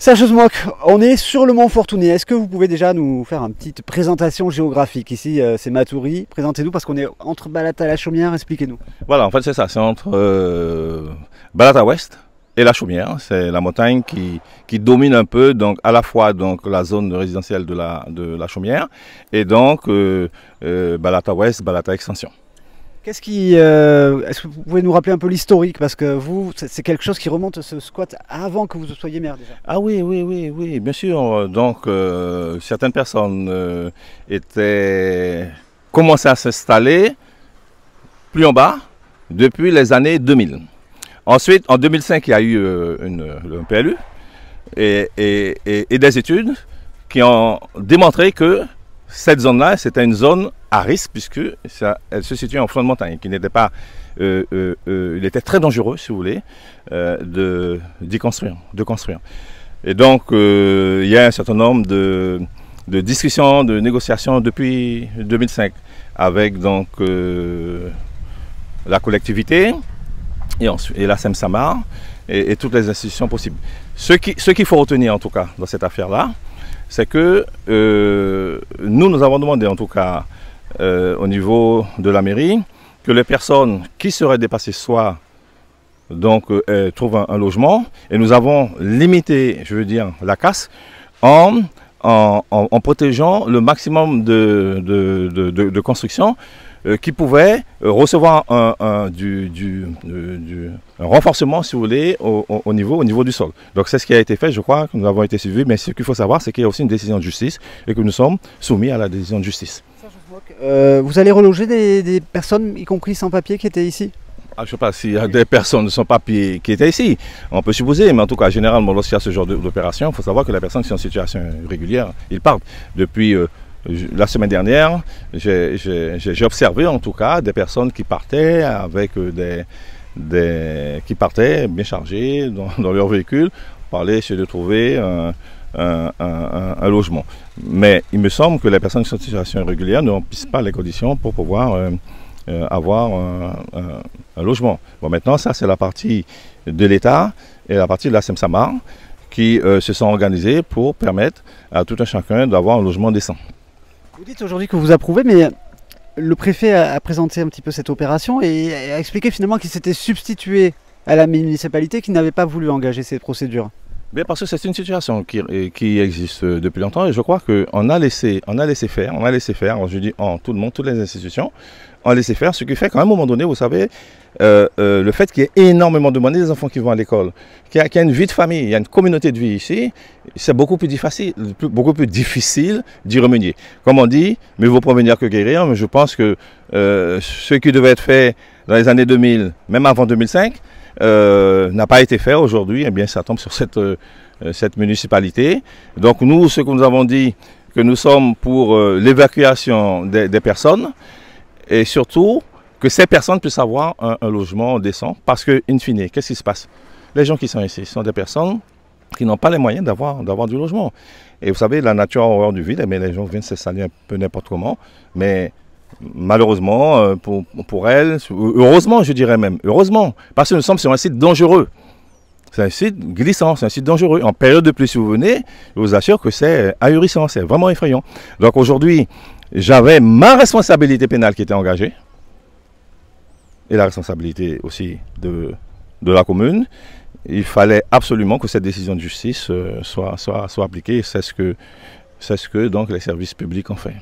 Serge Smock, on est sur le Mont Fortuné. Est-ce que vous pouvez déjà nous faire une petite présentation géographique? Ici, c'est Matoury. Présentez-nous parce qu'on est entre Balata et la Chaumière. Expliquez-nous. Voilà, en fait c'est ça, c'est entre Balata Ouest et la Chaumière. C'est la montagne qui domine un peu, donc à la fois donc la zone résidentielle de la Chaumière et donc Balata Ouest, Balata Extension. Est-ce que vous pouvez nous rappeler un peu l'historique? Parce que vous, c'est quelque chose qui remonte ce squat avant que vous soyez maire déjà. Ah oui, bien sûr. Donc certaines personnes commençaient à s'installer plus en bas depuis les années 2000. Ensuite, en 2005, il y a eu un PLU et des études qui ont démontré que cette zone-là, c'était une zone à risque puisque elle se situe en flanc de montagne, qui n'était pas, il était très dangereux, si vous voulez, d'y construire, de construire. Et donc, il y a un certain nombre de discussions, de négociations depuis 2005 avec donc la collectivité et la SEM-SAMAR et toutes les institutions possibles. Ce qu'il faut retenir en tout cas dans cette affaire-là, c'est que nous avons demandé en tout cas au niveau de la mairie que les personnes qui seraient dépassées trouvent un logement, et nous avons limité, je veux dire, la casse en protégeant le maximum de construction qui pouvaient recevoir un renforcement, si vous voulez, au niveau du sol. Donc c'est ce qui a été fait, je crois que nous avons été suivis, mais ce qu'il faut savoir, c'est qu'il y a aussi une décision de justice et que nous sommes soumis à la décision de justice. Vous allez reloger des personnes, y compris sans papier, qui étaient ici? Je ne sais pas s'il y a des personnes sans papier qui étaient ici, on peut supposer, mais en tout cas, généralement, lorsqu'il y a ce genre d'opération, il faut savoir que les personnes qui sont en situation régulière, ils partent. Depuis la semaine dernière, j'ai observé en tout cas des personnes qui partaient avec qui partaient bien chargés dans leur véhicule pour aller essayer de trouver un logement. Mais il me semble que les personnes qui sont en situation régulière ne remplissent pas les conditions pour pouvoir avoir un logement. Bon, maintenant, ça c'est la partie de l'État et la partie de la SEM-SAMAR qui se sont organisés pour permettre à tout un chacun d'avoir un logement décent. Vous dites aujourd'hui que vous approuvez, mais le préfet a présenté un petit peu cette opération et a expliqué finalement qu'il s'était substitué à la municipalité qui n'avait pas voulu engager ces procédures. Bien, parce que c'est une situation qui existe depuis longtemps et je crois qu'on a laissé faire, je dis tout le monde, toutes les institutions, on a laissé faire, ce qui fait qu'à un moment donné, vous savez, le fait qu'il y ait énormément de monde, des enfants qui vont à l'école, qu'il y a une vie de famille, il y a une communauté de vie ici, c'est beaucoup plus difficile d'y remédier. Comme on dit, mieux vaut prévenir que guérir, mais je pense que ce qui devait être fait dans les années 2000, même avant 2005, n'a pas été fait aujourd'hui, eh bien ça tombe sur cette municipalité. Donc nous, ce que nous avons dit, que nous sommes pour l'évacuation des personnes et surtout que ces personnes puissent avoir un logement décent parce que, in fine, qu'est-ce qui se passe? Les gens qui sont ici sont des personnes qui n'ont pas les moyens d'avoir du logement. Et vous savez, la nature a horreur du vide, mais les gens viennent s'installer un peu n'importe comment, mais malheureusement, pour elles, heureusement je dirais même, heureusement, parce que nous sommes sur un site dangereux. C'est un site glissant, c'est un site dangereux. En période de pluie, si vous venez, je vous assure que c'est ahurissant, c'est vraiment effrayant. Donc aujourd'hui, j'avais ma responsabilité pénale qui était engagée, et la responsabilité aussi de la commune. Il fallait absolument que cette décision de justice soit appliquée, c'est ce que donc les services publics ont fait.